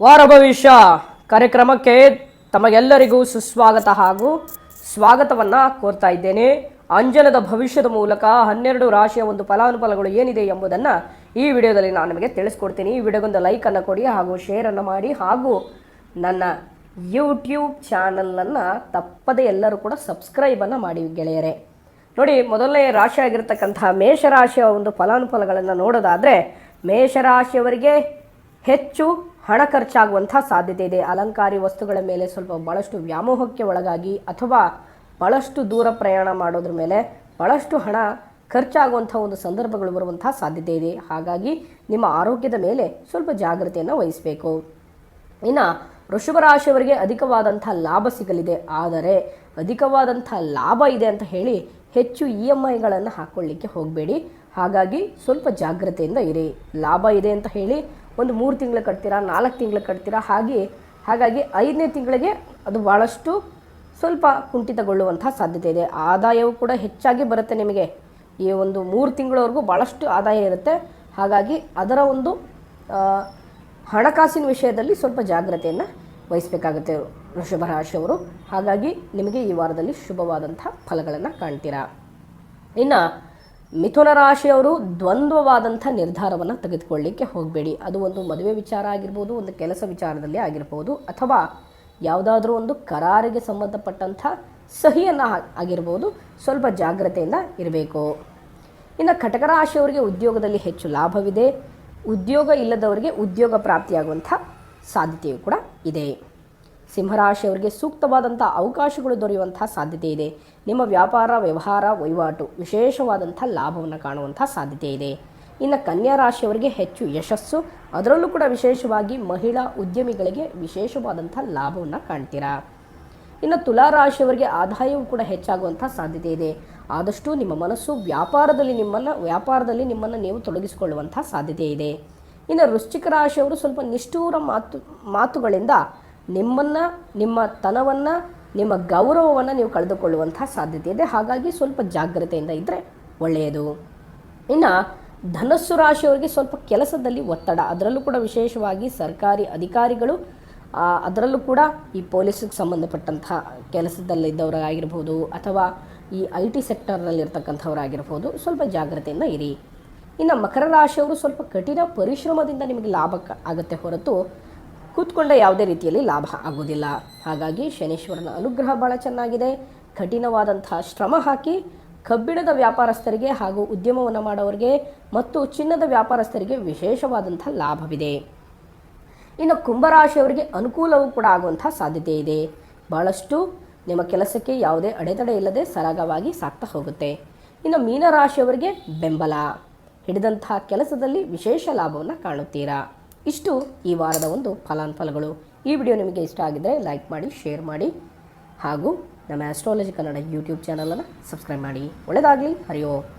ವಾರ ಭವಿಷ್ಯ ಕಾರ್ಯಕ್ರಮಕ್ಕೆ ತಮಗೆಲ್ಲರಿಗೂ ಸುಸ್ವಾಗತ ಹಾಗೂ ಸ್ವಾಗತವನ್ನು ಕೋರ್ತಾ ಇದ್ದೇನೆ. ಅಂಜನದ ಭವಿಷ್ಯದ ಮೂಲಕ 12 ರಾಶಿಯ ಒಂದು ಫಲಾನುಫಲಗಳು ಏನಿದೆ ಎಂಬುದನ್ನು ಈ ವಿಡಿಯೋದಲ್ಲಿ ನಾನು ನಿಮಗೆ ತಿಳಿಸ್ಕೊಡ್ತೀನಿ. ಈ ವಿಡಿಯೋಗೊಂದು ಲೈಕನ್ನು ಕೊಡಿ ಹಾಗೂ ಶೇರನ್ನು ಮಾಡಿ ಹಾಗೂ ನನ್ನ ಯೂಟ್ಯೂಬ್ ಚಾನಲನ್ನು ತಪ್ಪದೆ ಎಲ್ಲರೂ ಕೂಡ ಸಬ್ಸ್ಕ್ರೈಬನ್ನು ಮಾಡಿ ಗೆಳೆಯರೇ. ನೋಡಿ, ಮೊದಲನೇ ರಾಶಿಯಾಗಿರ್ತಕ್ಕಂತಹ ಮೇಷರಾಶಿಯ ಒಂದು ಫಲಾನುಫಲಗಳನ್ನು ನೋಡೋದಾದರೆ ಮೇಷರಾಶಿಯವರಿಗೆ ಹೆಚ್ಚು ಹಣ ಖರ್ಚಾಗುವಂಥ ಸಾಧ್ಯತೆ ಇದೆ. ಅಲಂಕಾರಿ ವಸ್ತುಗಳ ಮೇಲೆ ಭಾಳಷ್ಟು ವ್ಯಾಮೋಹಕ್ಕೆ ಒಳಗಾಗಿ ಅಥವಾ ಭಾಳಷ್ಟು ದೂರ ಪ್ರಯಾಣ ಮಾಡೋದ್ರ ಮೇಲೆ ಭಾಳಷ್ಟು ಹಣ ಖರ್ಚಾಗುವಂಥ ಒಂದು ಸಂದರ್ಭಗಳು ಬರುವಂಥ ಸಾಧ್ಯತೆ ಇದೆ. ಹಾಗಾಗಿ ನಿಮ್ಮ ಆರೋಗ್ಯದ ಮೇಲೆ ಸ್ವಲ್ಪ ಜಾಗ್ರತೆಯನ್ನು ವಹಿಸಬೇಕು. ಇನ್ನು ವೃಷಭ ರಾಶಿಯವರಿಗೆ ಅಧಿಕವಾದಂಥ ಲಾಭ ಸಿಗಲಿದೆ. ಆದರೆ ಅಧಿಕವಾದಂಥ ಲಾಭ ಇದೆ ಅಂತ ಹೇಳಿ ಹೆಚ್ಚು EMIಗಳನ್ನು ಹಾಕ್ಕೊಳ್ಳಿಕ್ಕೆ ಹೋಗಬೇಡಿ. ಹಾಗಾಗಿ ಸ್ವಲ್ಪ ಜಾಗ್ರತೆಯಿಂದ ಇರಿ. ಲಾಭ ಇದೆ ಅಂತ ಹೇಳಿ ಒಂದು 3 ತಿಂಗಳು ಕಟ್ತೀರಾ, 4 ತಿಂಗಳು ಕಟ್ತೀರಾ, ಹಾಗಾಗಿ 5ನೇ ತಿಂಗಳಿಗೆ ಅದು ಭಾಳಷ್ಟು ಸ್ವಲ್ಪ ಕುಂಠಿತಗೊಳ್ಳುವಂಥ ಸಾಧ್ಯತೆ ಇದೆ. ಆದಾಯವು ಕೂಡ ಹೆಚ್ಚಾಗಿ ಬರುತ್ತೆ ನಿಮಗೆ. ಈ ಒಂದು 3 ತಿಂಗಳವರೆಗೂ ಭಾಳಷ್ಟು ಆದಾಯ ಇರುತ್ತೆ. ಹಾಗಾಗಿ ಅದರ ಒಂದು ಹಣಕಾಸಿನ ವಿಷಯದಲ್ಲಿ ಸ್ವಲ್ಪ ಜಾಗ್ರತೆಯನ್ನು ವಹಿಸಬೇಕಾಗುತ್ತೆ ವೃಷಭ ರಾಶಿಯವರು. ಹಾಗಾಗಿ ನಿಮಗೆ ಈ ವಾರದಲ್ಲಿ ಶುಭವಾದಂಥ ಫಲಗಳನ್ನು ಕಾಣ್ತೀರಾ. ಇನ್ನು ಮಿಥುನ ರಾಶಿಯವರು ದ್ವಂದ್ವವಾದಂಥ ನಿರ್ಧಾರವನ್ನು ತೆಗೆದುಕೊಳ್ಳಿಕ್ಕೆ ಹೋಗಬೇಡಿ. ಅದು ಒಂದು ಮದುವೆ ವಿಚಾರ ಆಗಿರ್ಬೋದು, ಒಂದು ಕೆಲಸ ವಿಚಾರದಲ್ಲಿ ಆಗಿರ್ಬೋದು, ಅಥವಾ ಯಾವುದಾದ್ರೂ ಒಂದು ಕರಾರಿಗೆ ಸಂಬಂಧಪಟ್ಟಂಥ ಸಹಿಯನ್ನು ಆಗಿರ್ಬೋದು. ಸ್ವಲ್ಪ ಜಾಗ್ರತೆಯಿಂದ ಇರಬೇಕು. ಇನ್ನು ಕಟಕ ರಾಶಿಯವರಿಗೆ ಉದ್ಯೋಗದಲ್ಲಿ ಹೆಚ್ಚು ಲಾಭವಿದೆ. ಉದ್ಯೋಗ ಇಲ್ಲದವರಿಗೆ ಉದ್ಯೋಗ ಪ್ರಾಪ್ತಿಯಾಗುವಂಥ ಸಾಧ್ಯತೆಯೂ ಕೂಡ ಇದೆ. ಸಿಂಹರಾಶಿಯವರಿಗೆ ಸೂಕ್ತವಾದಂಥ ಅವಕಾಶಗಳು ದೊರೆಯುವಂಥ ಸಾಧ್ಯತೆ ಇದೆ. ನಿಮ್ಮ ವ್ಯಾಪಾರ ವ್ಯವಹಾರ ವಹಿವಾಟು ವಿಶೇಷವಾದಂಥ ಲಾಭವನ್ನು ಕಾಣುವಂಥ ಸಾಧ್ಯತೆ ಇದೆ. ಇನ್ನು ಕನ್ಯಾ ರಾಶಿಯವರಿಗೆ ಹೆಚ್ಚು ಯಶಸ್ಸು, ಅದರಲ್ಲೂ ಕೂಡ ವಿಶೇಷವಾಗಿ ಮಹಿಳಾ ಉದ್ಯಮಿಗಳಿಗೆ ವಿಶೇಷವಾದಂಥ ಲಾಭವನ್ನು ಕಾಣ್ತೀರಾ. ಇನ್ನು ತುಲಾ ರಾಶಿಯವರಿಗೆ ಆದಾಯವೂ ಕೂಡ ಹೆಚ್ಚಾಗುವಂಥ ಸಾಧ್ಯತೆ ಇದೆ. ಆದಷ್ಟು ನಿಮ್ಮ ಮನಸ್ಸು ವ್ಯಾಪಾರದಲ್ಲಿ ನಿಮ್ಮನ್ನು ನೀವು ತೊಡಗಿಸಿಕೊಳ್ಳುವಂಥ ಸಾಧ್ಯತೆ ಇದೆ. ಇನ್ನು ವೃಶ್ಚಿಕ ರಾಶಿಯವರು ಸ್ವಲ್ಪ ನಿಷ್ಠೂರ ಮಾತುಗಳಿಂದ ನಿಮ್ಮ ತನವನ್ನು, ನಿಮ್ಮ ಗೌರವವನ್ನು ನೀವು ಕಳೆದುಕೊಳ್ಳುವಂಥ ಸಾಧ್ಯತೆ ಇದೆ. ಹಾಗಾಗಿ ಸ್ವಲ್ಪ ಜಾಗ್ರತೆಯಿಂದ ಇದ್ದರೆ ಒಳ್ಳೆಯದು. ಇನ್ನು ಧನಸ್ಸು ರಾಶಿಯವರಿಗೆ ಸ್ವಲ್ಪ ಕೆಲಸದಲ್ಲಿ ಒತ್ತಡ, ಅದರಲ್ಲೂ ಕೂಡ ವಿಶೇಷವಾಗಿ ಸರ್ಕಾರಿ ಅಧಿಕಾರಿಗಳು, ಅದರಲ್ಲೂ ಕೂಡ ಈ ಪೊಲೀಸಿಗೆ ಸಂಬಂಧಪಟ್ಟಂಥ ಕೆಲಸದಲ್ಲಿದ್ದವರಾಗಿರ್ಬೋದು ಅಥವಾ ಈ IT ಸೆಕ್ಟರ್ನಲ್ಲಿರ್ತಕ್ಕಂಥವರಾಗಿರ್ಬೋದು. ಸ್ವಲ್ಪ ಜಾಗ್ರತೆಯಿಂದ ಇರಿ. ಇನ್ನು ಮಕರ ರಾಶಿಯವರು ಸ್ವಲ್ಪ ಕಠಿಣ ಪರಿಶ್ರಮದಿಂದ ನಿಮಗೆ ಲಾಭ ಆಗುತ್ತೆ ಹೊರತು ಕೂತ್ಕೊಂಡ ಯಾವುದೇ ರೀತಿಯಲ್ಲಿ ಲಾಭ ಆಗೋದಿಲ್ಲ. ಹಾಗಾಗಿ ಶನೀಶ್ವರನ ಅನುಗ್ರಹ ಭಾಳ ಚೆನ್ನಾಗಿದೆ. ಕಠಿಣವಾದಂಥ ಶ್ರಮ ಹಾಕಿ ಕಬ್ಬಿಣದ ವ್ಯಾಪಾರಸ್ಥರಿಗೆ ಹಾಗೂ ಉದ್ಯಮವನ್ನು ಮಾಡೋರಿಗೆ ಮತ್ತು ಚಿನ್ನದ ವ್ಯಾಪಾರಸ್ಥರಿಗೆ ವಿಶೇಷವಾದಂಥ ಲಾಭವಿದೆ. ಇನ್ನು ಕುಂಭರಾಶಿಯವರಿಗೆ ಅನುಕೂಲವೂ ಕೂಡ ಆಗುವಂಥ ಸಾಧ್ಯತೆ ಇದೆ. ಭಾಳಷ್ಟು ನಿಮ್ಮ ಕೆಲಸಕ್ಕೆ ಯಾವುದೇ ಅಡೆತಡೆ ಇಲ್ಲದೆ ಸರಾಗವಾಗಿ ಸಾಗ್ತಾ ಹೋಗುತ್ತೆ. ಇನ್ನು ಮೀನರಾಶಿಯವರಿಗೆ ಬೆಂಬಲ, ಹಿಡಿದಂಥ ಕೆಲಸದಲ್ಲಿ ವಿಶೇಷ ಲಾಭವನ್ನು ಕಾಣುತ್ತೀರಾ. ಇಷ್ಟು ಈ ವಾರದ ಒಂದು ಫಲಾನುಫಲಗಳು. ಈ ವಿಡಿಯೋ ನಿಮಗೆ ಇಷ್ಟ ಆಗಿದ್ದರೆ ಲೈಕ್ ಮಾಡಿ, ಶೇರ್ ಮಾಡಿ ಹಾಗೂ ನಮ್ಮ ಆಸ್ಟ್ರಾಲಜಿ ಕನ್ನಡ ಯೂಟ್ಯೂಬ್ ಚಾನಲನ್ನು ಸಬ್ಸ್ಕ್ರೈಬ್ ಮಾಡಿ. ಒಳ್ಳೆಯದಾಗಲಿ. ಹರಿ ಓಂ.